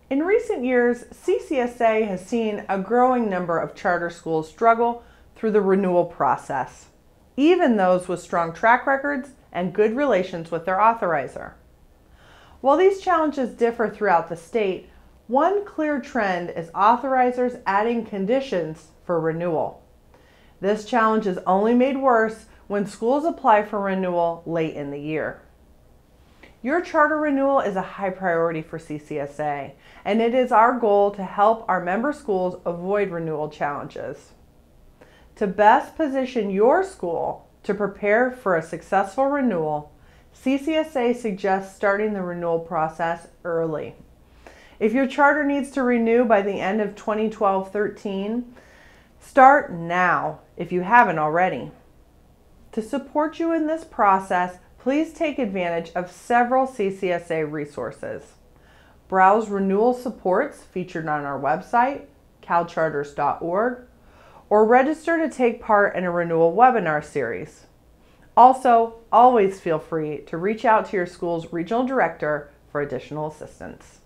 In recent years, CCSA has seen a growing number of charter schools struggle through the renewal process, even those with strong track records and good relations with their authorizer. While these challenges differ throughout the state, one clear trend is authorizers adding conditions for renewal. This challenge is only made worse when schools apply for renewal late in the year. Your charter renewal is a high priority for CCSA, and it is our goal to help our member schools avoid renewal challenges. To best position your school to prepare for a successful renewal, CCSA suggests starting the renewal process early. If your charter needs to renew by the end of 2012-13, start now if you haven't already. To support you in this process, please take advantage of several CCSA resources. Browse renewal supports featured on our website, calcharters.org, or register to take part in a renewal webinar series. Also, always feel free to reach out to your school's regional director for additional assistance.